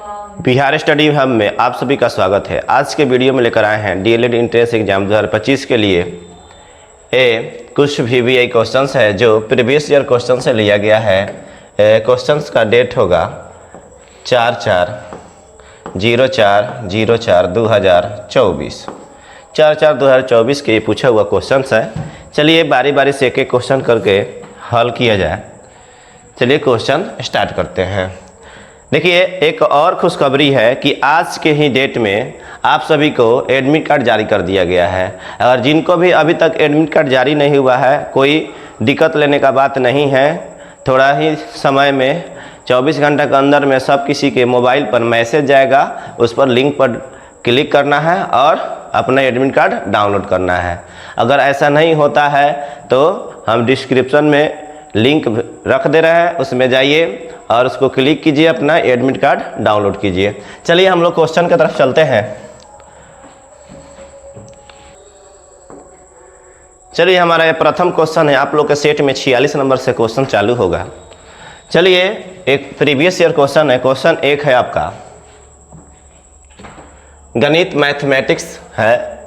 Bihar study hub में आप सभी का स्वागत है। आज के वीडियो में लेकर आए हैं डीएलएड एंट्रेंस एग्जाम 2025 के लिए कुछ VVI क्वेश्चंस है जो प्रीवियस ईयर क्वेश्चन से लिया गया है। क्वेश्चंस का डेट होगा 4/4/04/2024 4/4/2024 के पूछा हुआ क्वेश्चंस है। चलिए बारी बारी से एक एक क्वेश्चन करके हल किया जाए। चलिए क्वेश्चन स्टार्ट करते हैं। देखिए एक और खुशखबरी है कि आज के ही डेट में आप सभी को एडमिट कार्ड जारी कर दिया गया है। अगर जिनको भी अभी तक एडमिट कार्ड जारी नहीं हुआ है, कोई दिक्कत लेने का बात नहीं है। थोड़ा ही समय में 24 घंटे के अंदर में सब किसी के मोबाइल पर मैसेज जाएगा, उस पर लिंक पर क्लिक करना है और अपना एडमिट कार्ड डाउनलोड करना है। अगर ऐसा नहीं होता है तो हम डिस्क्रिप्शन में लिंक रख दे रहे हैं, उसमें जाइए और उसको क्लिक कीजिए, अपना एडमिट कार्ड डाउनलोड कीजिए। चलिए हम लोग क्वेश्चन की तरफ चलते हैं। चलिए हमारा ये प्रथम क्वेश्चन है। आप लोग के सेट में 46 नंबर से क्वेश्चन चालू होगा। चलिए एक प्रीवियस ईयर क्वेश्चन है। क्वेश्चन 1 है आपका गणित मैथमेटिक्स है।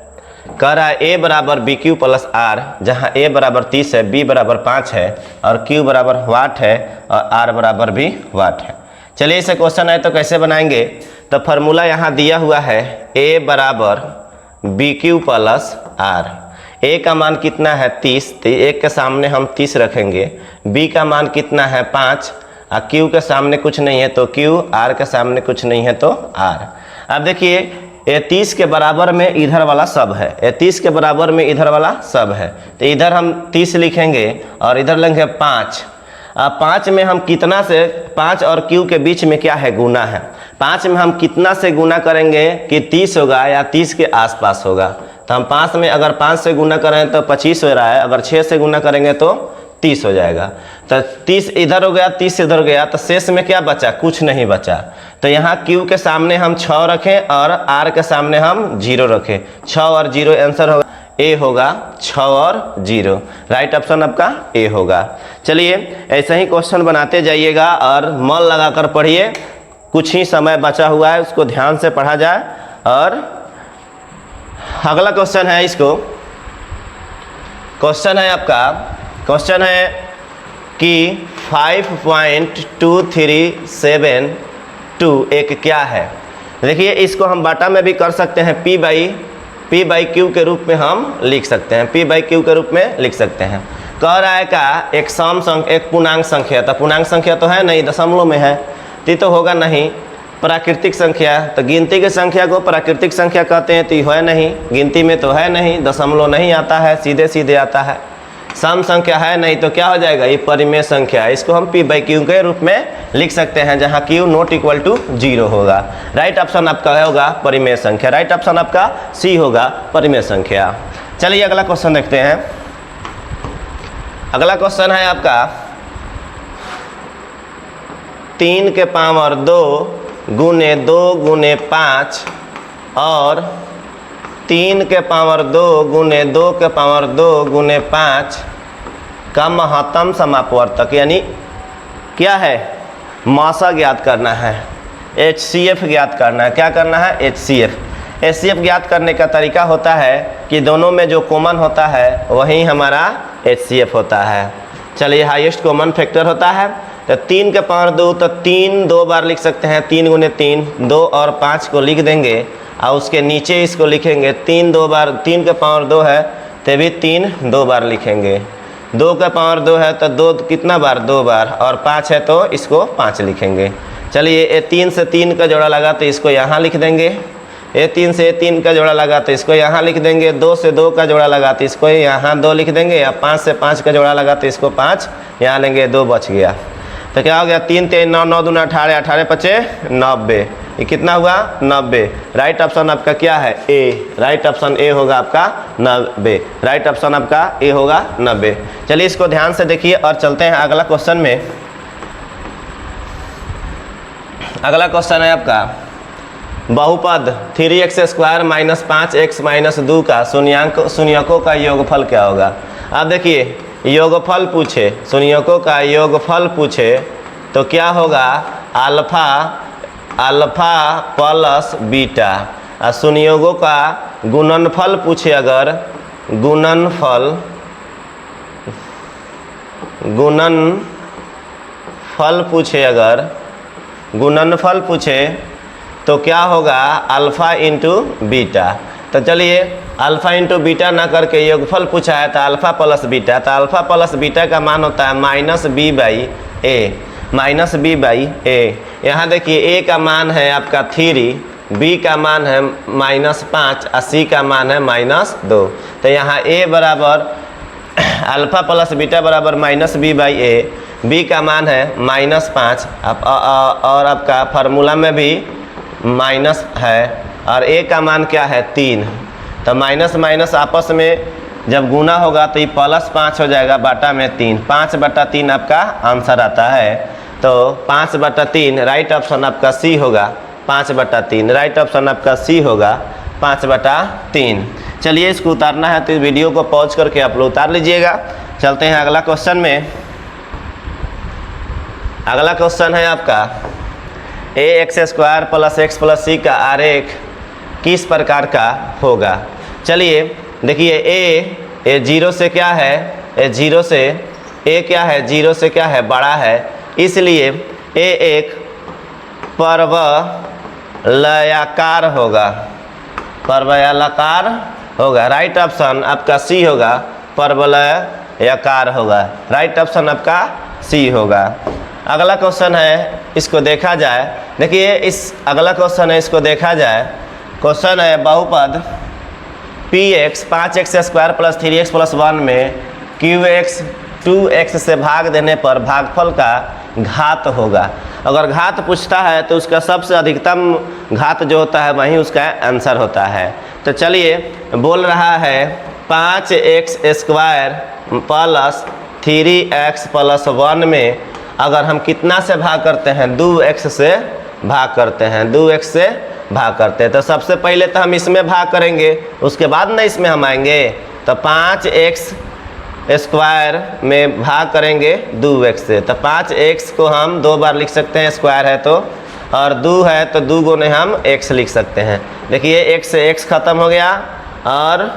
कह रहा है a बराबर BQ प्लस R, जहाँ a बराबर 30 है, b बराबर 5 है और q बराबर वाट है और r बराबर भी वाट है। चलिए इसे क्वेश्चन है तो कैसे बनाएंगे। तो फार्मूला यहाँ दिया हुआ है a बराबर BQ प्लस R। a का मान कितना है 30, तो 1 के सामने हम 30 रखेंगे। b का मान कितना है 5 और q के सामने कुछ नहीं है तो q, r के सामने कुछ नहीं है तो r। अब देखिए ये 30 के बराबर में इधर वाला सब है, ये 30 के बराबर में इधर वाला सब है, तो इधर हम 30 लिखेंगे और इधर लेंगे 5। अब 5 में हम कितना से 5 और q के बीच में क्या है, गुना है। 5 में हम कितना से गुना करेंगे कि 30 होगा या 30 के आसपास होगा। तो हम 5 में अगर 5 से गुना करें तो 25 हो रहा है, अगर 6 से गुना करेंगे तो 30 हो जाएगा। तो 30 इधर हो गया, 30 इधर गया, तो शेष में क्या बचा, कुछ नहीं बचा। तो यहाँ Q के सामने हम 6 रखें और R के सामने हम 0 रखें। 6 और 0 आंसर होगा A होगा, 6 और 0। राइट ऑप्शन आपका A होगा। चलिए ऐसे ही क्वेश्चन बनाते जाइएगा और मन लगाकर पढ़िए। कुछ ही समय बचा हुआ है, उसको ध्यान से पढ़ा जाए। और अगला क्वेश्चन है, इसको क्वेश्चन है आपका, क्वेश्चन है कि 5.2372 एक क्या है। देखिए इसको हम बाटा में भी कर सकते हैं, P बाई Q के रूप में हम लिख सकते हैं, P बाई Q के रूप में लिख सकते हैं। कह रहा है का एक सम संख्या, एक पूर्णांक संख्या, तो पूर्णांक संख्या तो है नहीं, दशमलव में है, तो होगा नहीं। प्राकृतिक संख्या, तो गिनती की संख्या को प्राकृतिक संख्या कहते हैं, तो है नहीं, गिनती में तो है नहीं, दशमलव नहीं आता है, सीधे सीधे आता है। सम संख्या है नहीं तो क्या हो जाएगा, ये परिमेय संख्या है। इसको हम P बाई Q के रूप में लिख सकते हैं, जहाँ Q नॉट इक्वल टू 0 होगा। राइट ऑप्शन आपका होगा परिमेय संख्या। राइट ऑप्शन आपका C होगा, परिमेय संख्या। चलिए अगला क्वेश्चन देखते हैं। अगला क्वेश्चन है आपका 3 के पावर 2 गुने 2 गुने 5 और 3 के पावर 2 गुने 2 के पावर 2 गुने 5 का महत्तम समापवर्तक, यानी क्या है, मासा ज्ञात करना है, HCF ज्ञात करना है। क्या करना है, HCF ज्ञात करने का तरीका होता है कि दोनों में जो कॉमन होता है वही हमारा HCF होता है। चलिए हाईएस्ट कॉमन फैक्टर होता है। तो 3 के पावर 2, तो 3 2 बार लिख सकते हैं, 3 गुने 3, 2 और 5 को लिख देंगे और उसके नीचे इसको लिखेंगे 3 2 बार। 3 के पावर 2 है तो भी 3 2 बार लिखेंगे। 2 के पावर 2 है तो 2 कितना बार, 2 बार, और 5 है तो इसको 5 लिखेंगे। चलिए ये 3 से 3 का जोड़ा लगा तो इसको यहाँ लिख देंगे। ये 3 से 3 का जोड़ा लगा तो इसको यहाँ लिख देंगे। 2 से 2 का जोड़ा लगा तो इसको यहाँ 2 लिख देंगे, या 5 से 5 का जोड़ा लगा तो इसको 5 यहाँ लेंगे, 2 बच गया। तो क्या हो गया, 3 3 9 9 दूना 18, 18 5 90, ये कितना हुआ, 90। राइट ऑप्शन आपका क्या है, A। राइट ऑप्शन A होगा आपका 90। राइट ऑप्शन आपका A होगा 90। चलिए इसको ध्यान से देखिए और चलते हैं अगला क्वेश्चन में। अगला क्वेश्चन है आपका बहुपद 3x² माइनस 5x माइनस 2 का शून्यकों का योगफल क्या होगा। अब देखिए योगफल पूछे, शून्यकों का योगफल पूछे तो क्या होगा, अल्फा अल्फा प्लस बीटा। संयोगों का गुणनफल पूछे अगर, गुणनफल पूछे तो क्या होगा, अल्फ़ा इंटू बीटा। तो चलिए अल्फ़ा इंटू बीटा ना करके योगफल पूछा है तो अल्फ़ा प्लस बीटा, तो अल्फ़ा प्लस बीटा का मान होता है माइनस बी बाई ए। यहाँ देखिए ए का मान है आपका 3, बी का मान है -5 और सी का मान है -2। तो यहाँ ए बराबर अल्फ़ा प्लस बीटा बराबर minus b by a, b का मान है -5 और आपका फार्मूला में भी माइनस है और ए का मान क्या है 3। तो माइनस माइनस आपस में जब गुना होगा तो ये +5 हो जाएगा बाटा में 3, 5/3 आपका आंसर आता है। तो 5/3 राइट ऑप्शन आपका सी होगा, 5/3 राइट ऑप्शन आपका सी होगा, 5/3। चलिए इसको उतारना है तो इस वीडियो को पॉज करके आप लोग उतार लीजिएगा। चलते हैं अगला क्वेश्चन में। अगला क्वेश्चन है आपका ax² + x + c का आरेख किस प्रकार का होगा। चलिए देखिए ए 0 से क्या है, ए 0 से ए क्या है, 0 से क्या है, बड़ा है, इसलिए ए एक परवलयाकार होगा, राइट ऑप्शन आपका सी होगा, परवलयाकार होगा, राइट ऑप्शन आपका सी होगा। अगला क्वेश्चन है, इसको देखा जाए। देखिए इस अगला क्वेश्चन है, इसको देखा जाए। क्वेश्चन है बहुपद px 5x² + 3x + 1 में qx 2x से भाग देने पर भागफल का घात होगा। अगर घात पूछता है तो उसका सबसे अधिकतम घात जो होता है वही उसका आंसर होता है। तो चलिए बोल रहा है 5x² + 3x + 1 में अगर हम कितना से भाग करते हैं, 2x से भाग करते हैं, 2x से भाग करते हैं। तो सबसे पहले तो हम इसमें भाग करेंगे, उसके बाद ना इसमें हम आएंगे। तो 5x² में भाग करेंगे 2x से, तो 5x को हम 2 बार लिख सकते हैं, स्क्वायर है तो, और 2 है तो 2 गुने हम x लिख सकते हैं। देखिए x से x खत्म हो गया और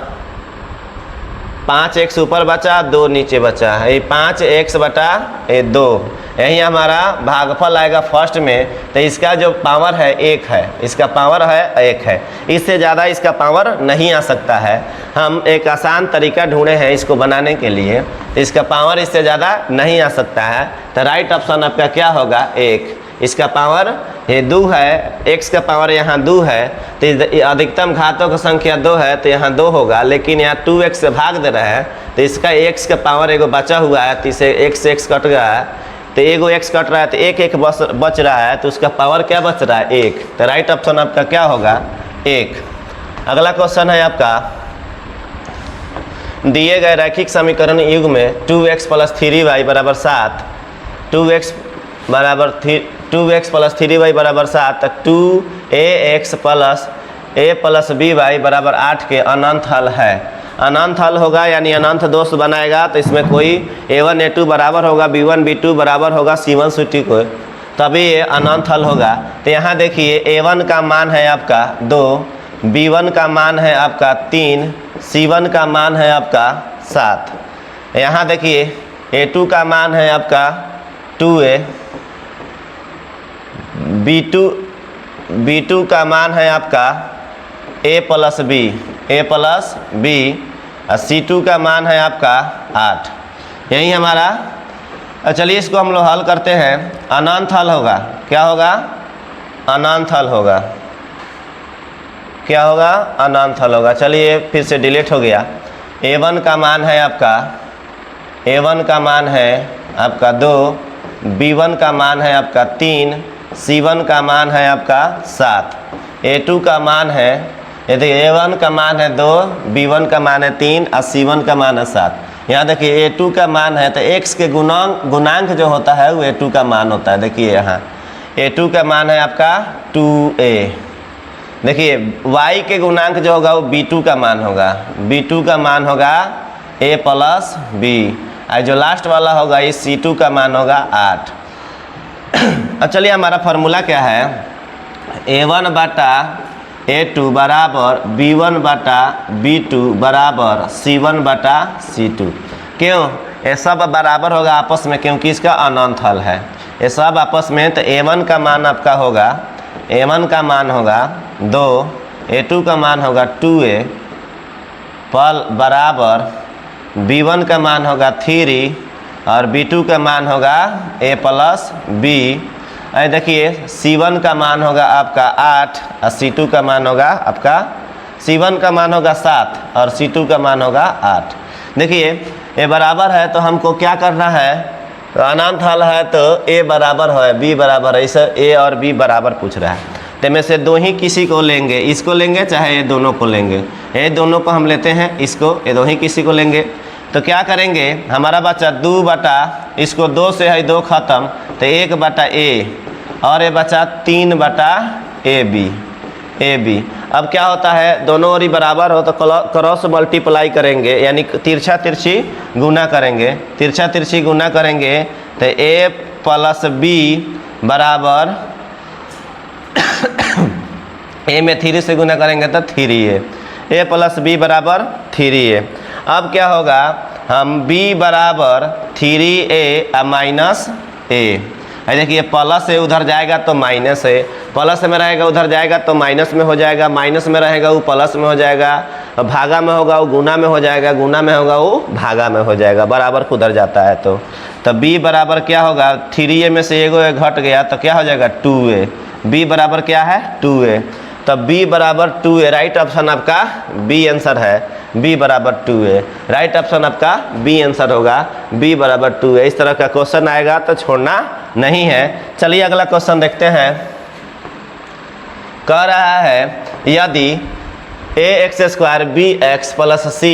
5x ऊपर बचा, 2 नीचे बचा है, ये 5x/2 यही हमारा भागफल आएगा फर्स्ट में। तो इसका जो पावर है 1 है, इसका पावर है 1 है, इससे ज़्यादा इसका पावर नहीं आ सकता है। हम एक आसान तरीका ढूंढे हैं इसको बनाने के लिए, इसका पावर इससे ज़्यादा नहीं आ सकता है। तो राइट ऑप्शन आपका क्या होगा, 1। इसका पावर ये 2 है, x का पावर यहाँ 2 है, तो अधिकतम घातों की संख्या 2 है तो यहाँ 2 होगा, लेकिन यहाँ 2x से भाग दे रहा है तो इसका x का पावर एगो बचा हुआ है, तो इसे x से x कट गया है, तो एगो x कट रहा है तो 1 बच रहा है, तो उसका पावर क्या बच रहा है, 1। तो राइट ऑप्शन आपका क्या होगा, 1। अगला क्वेश्चन है आपका, दिए गए रैखिक समीकरण युग में 2x + 3y = 7, 2x + 3y = 7, 2ax + a + by = 8 के अनंत हल है। अनंत हल होगा यानी अनंत दोष बनाएगा, तो इसमें कोई a1 a2 बराबर होगा, b1 b2 बराबर होगा c1 c2 को, तभी ये अनंत हल होगा। तो यहाँ देखिए a1 का मान है आपका 2, b1 का मान है आपका 3, c1 का मान है आपका 7। यहाँ देखिए a2 का मान है आपका 2a, b2 का मान है आपका a + b और c2 का मान है आपका 8। यही हमारा, चलिए इसको हम लोग हल करते हैं। अनंत हल होगा, क्या होगा, अनंत हल होगा, क्या होगा, अनंत हल होगा। चलिए फिर से डिलीट हो गया। a1 का मान है आपका, a1 का मान है आपका 2, b1 का मान है आपका 3, c1 का मान है आपका 7, a2 का मान है, यदि a1 का मान है 2, b1 का मान है 3 और c1 का मान है 7। यहाँ देखिए a2 का मान है तो x के गुणांक जो होता है वो a2 का मान होता है। देखिए यहाँ a2 का मान है आपका 2a। देखिए y के गुणांक जो होगा वो b2 का मान होगा, b2 का मान होगा a + b, और जो लास्ट वाला होगा ये c2 का मान होगा 8। अब चलिए हमारा फार्मूला क्या है, A1 बटा A2 बराबर B1 बटा B2 बराबर C1 बटा C2। क्यों? ये सब बराबर होगा आपस में, क्योंकि इसका अनंत हल है। ये सब आपस में, तो A1 का मान आपका होगा, A1 का मान होगा 2, A2 का मान होगा 2A पल बराबर B1 का मान होगा 3 और B2 का मान होगा A प्लस B। अरे देखिए C1 का मान होगा आपका 8 और C2 का मान होगा आपका, C1 का मान होगा 7 और C2 का मान होगा 8। देखिए ये बराबर है तो हमको क्या करना है, तो अनंत हल है तो A बराबर है B बराबर है, इसे A और B बराबर पूछ रहा है। तो में से दो ही किसी को लेंगे, इसको लेंगे चाहे ये दोनों को लेंगे, ये दोनों को हम लेते हैं, इसको ये दो ही किसी को लेंगे। तो क्या करेंगे, हमारा बच्चा 2 बटा, इसको 2 से है 2 खत्म, तो 1 बटा A और ये बचा 3 बटा AB। अब क्या होता है, दोनों ओर ही बराबर हो तो क्रॉस मल्टीप्लाई करेंगे, यानी तिरछा तिरछी गुना करेंगे, तिरछा तिरछी गुना करेंगे तो A प्लस B बराबर A में 3 से गुना करेंगे तो 3A, A प्लस B बराबर 3A। अब क्या होगा, हम B बराबर 3A माइनस A, देखिए प्लस है उधर जाएगा तो माइनस है, प्लस में रहेगा उधर जाएगा तो माइनस में हो जाएगा, माइनस में रहेगा वो प्लस में हो जाएगा, भागा में होगा वो गुना में हो जाएगा, गुना में होगा वो भागा में हो जाएगा, बराबर उधर जाता है। तो B बराबर क्या होगा, 3A में से एगो घट गया तो क्या हो जाएगा 2A। B बराबर क्या है 2A, तो B बराबर 2A, राइट ऑप्शन आपका B आंसर है, B बराबर 2A, राइट ऑप्शन आपका B आंसर होगा, B बराबर 2A। इस तरह का क्वेश्चन आएगा तो छोड़ना नहीं है। चलिए अगला क्वेश्चन देखते हैं। कह रहा है यदि ax² bx प्लस c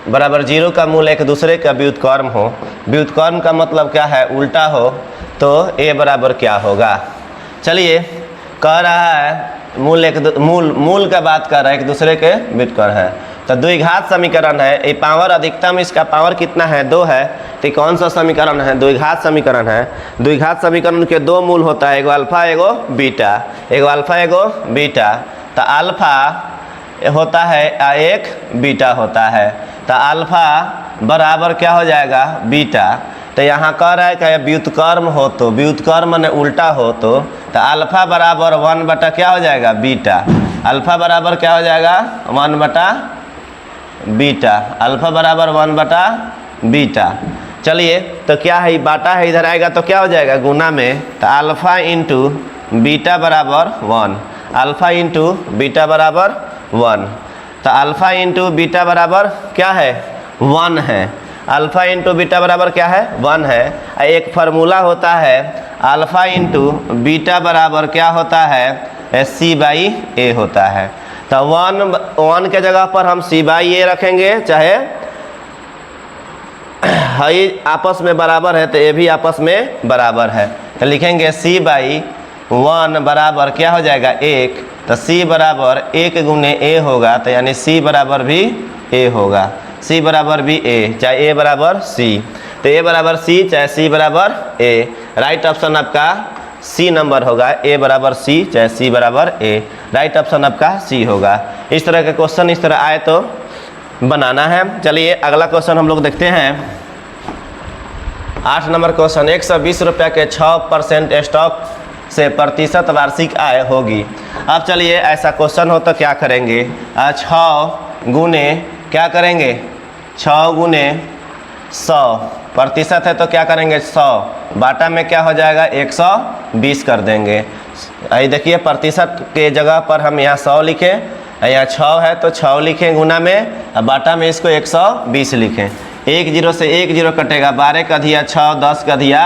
बराबर 0 का मूल एक दूसरे का व्युत्क्रम हो, व्युत्क्रम का मतलब क्या है, उल्टा हो, तो a बराबर क्या होगा। चलिए कह रहा है मूल का बात कर रहा है, एक दूसरे के व्युत्क्रम है, तो द्विघात समीकरण है, ये पावर अधिकतम, इसका पावर कितना है 2 है, तो कौन सा समीकरण है, द्विघात समीकरण है। द्विघात समीकरण के 2 मूल होता है, एगो अल्फा एगो बीटा, एगो अल्फा एगो बीटा, तो अल्फा होता है एक बीटा होता है, तो अल्फा बराबर क्या हो जाएगा बीटा। तो यहाँ कह रहा है कि व्युत्क्रम हो तो, व्युत्क्रम ने उल्टा हो तो अल्फा बराबर 1 बटा क्या हो जाएगा बीटा, अल्फा बराबर क्या हो जाएगा 1 बटा बीटा, अल्फा बराबर 1 बटा बीटा। चलिए तो क्या है, बाटा है इधर आएगा तो क्या हो जाएगा गुना में, तो अल्फा इंटू बीटा बराबर 1, अल्फा इंटू बीटा बराबर 1, तो अल्फा इंटू बीटा बराबर क्या है 1 है, अल्फा इंटू बीटा बराबर क्या है 1 है। एक फार्मूला होता है अल्फा इंटू बीटा बराबर क्या होता है C/A होता है, तो 1 के जगह पर हम C/A रखेंगे, चाहे है आपस में बराबर है तो ये भी आपस में बराबर है, तो लिखेंगे C/1 बराबर क्या हो जाएगा 1, तो C बराबर 1 गुने A होगा, तो यानी C बराबर भी A होगा, C बराबर भी A, चाहे A बराबर C, तो A बराबर C चाहे C बराबर A, राइट ऑप्शन आपका C नंबर होगा, A बराबर C चाहे C बराबर A, राइट ऑप्शन आपका C होगा। इस तरह के क्वेश्चन इस तरह आए तो बनाना है। चलिए अगला क्वेश्चन हम लोग देखते हैं। 8 नंबर क्वेश्चन, 120 रुपये के 6% स्टॉक से प्रतिशत वार्षिक आय होगी। अब चलिए ऐसा क्वेश्चन हो तो क्या करेंगे, 6 गुने क्या करेंगे 6 गुने 100, प्रतिशत है तो क्या करेंगे 100, बाटा में क्या हो जाएगा 120 कर देंगे। आई देखिए प्रतिशत के जगह पर हम यहाँ 100 लिखें, यहाँ 6 है तो 6 लिखें गुना में, बाटा में इसको 120 लिखें। 1 0 से 1 0 कटेगा, 12 का दिया 6, 10 का दिया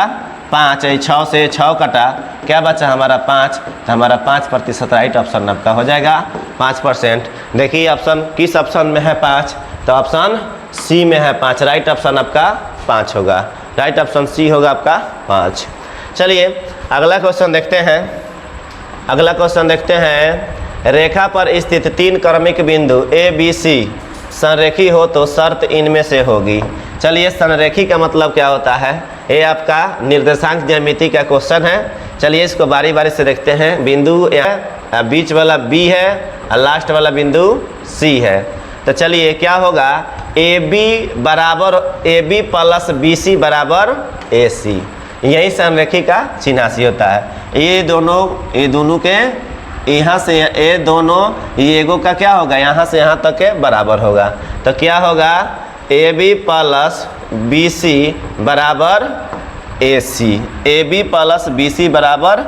5, 6 से 6 कटा, क्या बचा हमारा 5, तो हमारा 5% राइट ऑप्शन आपका हो जाएगा 5%। देखिए ऑप्शन किस ऑप्शन में है 5, तो ऑप्शन सी में है 5, राइट ऑप्शन आपका 5 होगा, राइट ऑप्शन सी होगा आपका 5। चलिए अगला क्वेश्चन देखते हैं। अगला क्वेश्चन देखते हैं, रेखा पर स्थित 3 क्रमिक बिंदु ए बी सी संरेखी हो तो शर्त इनमें से होगी। चलिए संरेखी का मतलब क्या होता है, ये आपका निर्देशांक ज्यामिति का क्वेश्चन है। चलिए इसको बारी बारी से देखते हैं। बिंदु बीच वाला B है और लास्ट वाला बिंदु C है। तो चलिए क्या होगा, AB प्लस BC बराबर AC, यही संरेखी का चिन्हासी होता है। ये दोनों के यहाँ से ये दोनों ये एगो का क्या होगा, यहाँ से यहाँ तक के बराबर होगा। तो क्या होगा, AB प्लस BC बराबर AC, AB प्लस BC बराबर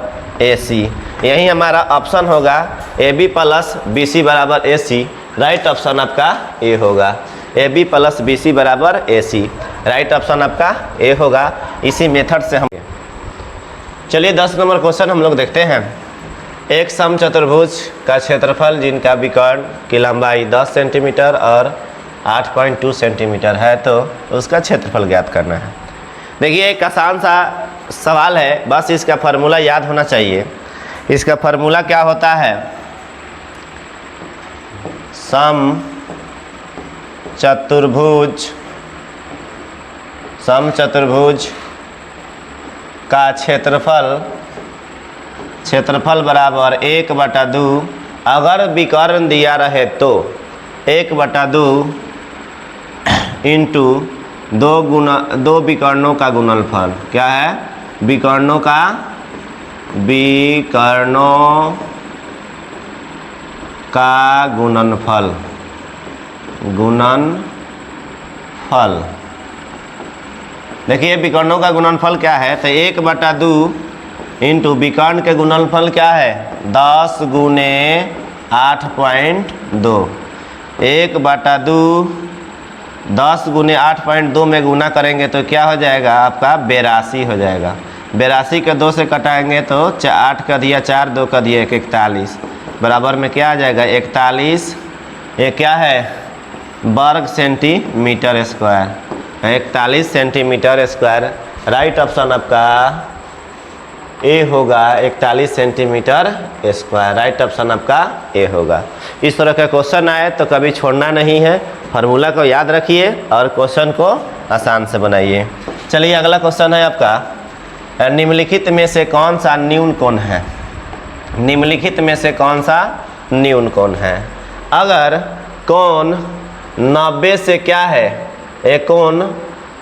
AC, यही हमारा ऑप्शन होगा AB प्लस BC बराबर AC। राइट ऑप्शन आपका ए होगा, AB प्लस BC बराबर AC, राइट ऑप्शन आपका ए होगा। इसी मेथड से हम चलिए 10 नंबर क्वेश्चन हम लोग देखते हैं। एक समचतुर्भुज का क्षेत्रफल जिनका विकर्ण की लंबाई 10 सेंटीमीटर और 8.2 सेंटीमीटर है, तो उसका क्षेत्रफल ज्ञात करना है। देखिए एक आसान सा सवाल है, बस इसका फार्मूला याद होना चाहिए। इसका फार्मूला क्या होता है, समचतुर्भुज का क्षेत्रफल बराबर 1/2, अगर विकर्ण दिया रहे तो 1/2 इंटू 2 विकर्णों का गुणनफल। क्या है, विकर्णों का गुणनफल। देखिए विकर्णों का गुणनफल क्या है, तो 1/2 इंटू विकर्ण के गुणनफल क्या है, 10 गुने 8.2। 1/2 10 गुने 8.2 में गुना करेंगे तो क्या हो जाएगा आपका 82 हो जाएगा। 82 के 2 से कटाएंगे तो 8 का दिया 4, 2 का दिया 1, 41 बराबर में क्या आ जाएगा 41। ये क्या है, वर्ग centimetre square, 41 centimetre square. Right option आपका ए होगा, 41 सेंटीमीटर स्क्वायर। राइट ऑप्शन आपका ए होगा। इस तरह का क्वेश्चन आए तो कभी छोड़ना नहीं है, फार्मूला को याद रखिए और क्वेश्चन को आसान से बनाइए। चलिए अगला क्वेश्चन है आपका, निम्नलिखित में से कौन सा न्यून कोण है। निम्नलिखित में से कौन सा न्यून कोण है। अगर कोण 90 से क्या है, एक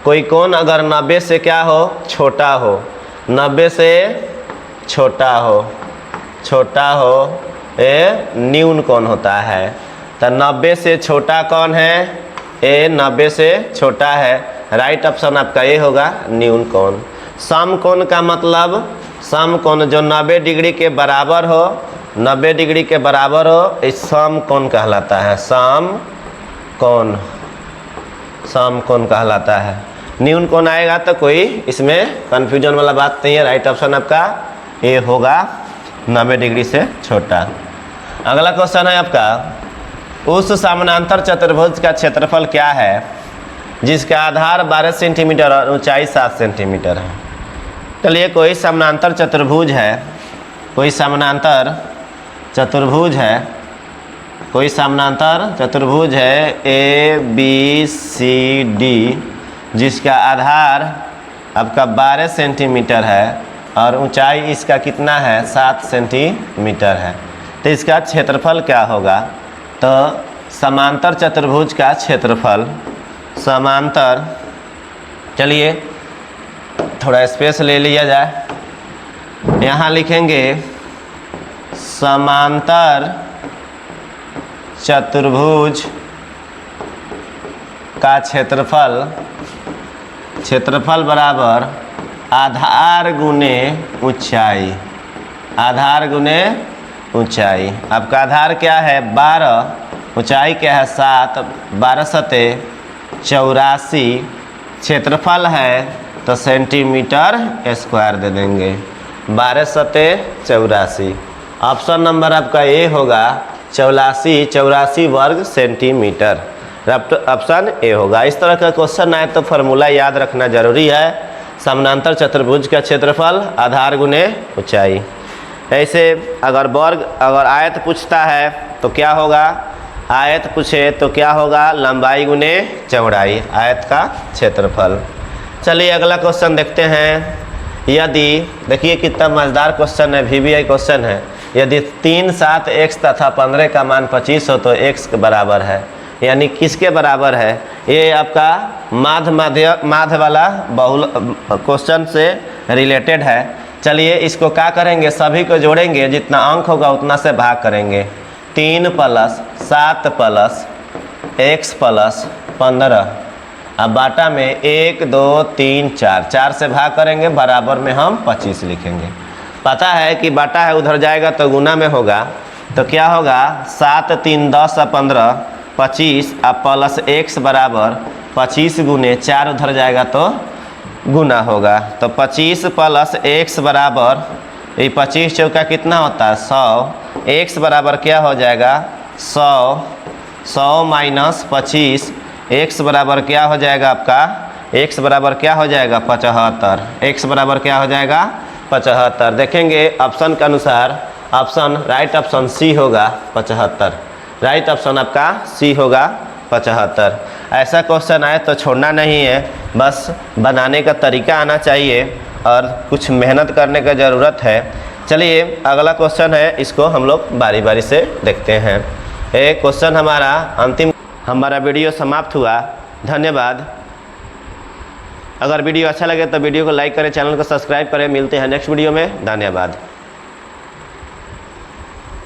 कोई कोण अगर 90 से क्या हो, छोटा हो, 90 से छोटा हो ये न्यून कोण होता है। तो 90 से छोटा कौन है, ए 90 से छोटा है। राइट ऑप्शन आपका ए होगा, न्यून कोण। समकोण का मतलब समकोण जो 90 डिग्री के बराबर हो, 90 डिग्री के बराबर हो, इस समकोण कहलाता है। समकोण कहलाता है। न्यून कोण आएगा तो कोई इसमें कन्फ्यूजन वाला बात नहीं है। राइट ऑप्शन आपका ए होगा, 90 डिग्री से छोटा। अगला क्वेश्चन है आपका, उस समानांतर चतुर्भुज का क्षेत्रफल क्या है जिसका आधार 12 सेंटीमीटर और ऊंचाई 7 सेंटीमीटर है। चलिए कोई समानांतर चतुर्भुज है, कोई समानांतर चतुर्भुज है ABCD, जिसका आधार आपका 12 सेंटीमीटर है और ऊंचाई इसका कितना है 7 सेंटीमीटर है। तो इसका क्षेत्रफल क्या होगा, तो समांतर चतुर्भुज का क्षेत्रफल, समांतर, चलिए थोड़ा स्पेस ले लिया जाए, यहाँ लिखेंगे समांतर चतुर्भुज का क्षेत्रफल बराबर आधार गुने ऊंचाई। आपका आधार क्या है 12, ऊंचाई क्या है 7, 12 सते 84, क्षेत्रफल है तो सेंटीमीटर स्क्वायर दे देंगे, 12 सते 84। ऑप्शन नंबर आपका ए होगा, 84 वर्ग सेंटीमीटर। ऑप्शन ए होगा। इस तरह का क्वेश्चन आए तो फार्मूला याद रखना जरूरी है। समानांतर चतुर्भुज का क्षेत्रफल आधार गुने ऊंचाई। ऐसे अगर आयत पूछता है तो क्या होगा, आयत पूछे तो क्या होगा, लंबाई गुने चौड़ाई, आयत का क्षेत्रफल। चलिए अगला क्वेश्चन देखते हैं। यदि देखिए कितना मज़ेदार क्वेश्चन है, VBI क्वेश्चन है। यदि 3, 7 x तथा 15 का मान 25 हो तो x के बराबर है, यानी किसके बराबर है? ये आपका माध्य वाला बहुल क्वेश्चन से रिलेटेड है। चलिए इसको क्या करेंगे, सभी को जोड़ेंगे, जितना अंक होगा उतना से भाग करेंगे। 3 + 7 + x + 15, अब बाटा में 1 2 3 4 से भाग करेंगे, बराबर में हम 25 लिखेंगे। पता है कि बाटा है उधर जाएगा तो गुना में होगा, तो क्या होगा 7 3 10 15 25 अब प्लस x बराबर 25 गुने 4 उधर जाएगा तो गुना होगा, तो 25 + x बराबर, ये 25 चौका कितना होता है 100, x बराबर क्या हो जाएगा 100, 100 - 25, x बराबर क्या हो जाएगा आपका, x बराबर क्या हो जाएगा 75, x बराबर क्या हो जाएगा 75। देखेंगे ऑप्शन के अनुसार, ऑप्शन राइट ऑप्शन सी होगा 75, राइट ऑप्शन आपका सी होगा 75। ऐसा क्वेश्चन आए तो छोड़ना नहीं है, बस बनाने का तरीका आना चाहिए और कुछ मेहनत करने का ज़रूरत है। चलिए अगला क्वेश्चन है, इसको हम लोग बारी बारी से देखते हैं। एक क्वेश्चन हमारा अंतिम, हमारा वीडियो समाप्त हुआ। धन्यवाद। अगर वीडियो अच्छा लगे तो वीडियो को लाइक करें, चैनल को सब्सक्राइब करें। मिलते हैं नेक्स्ट वीडियो में। धन्यवाद।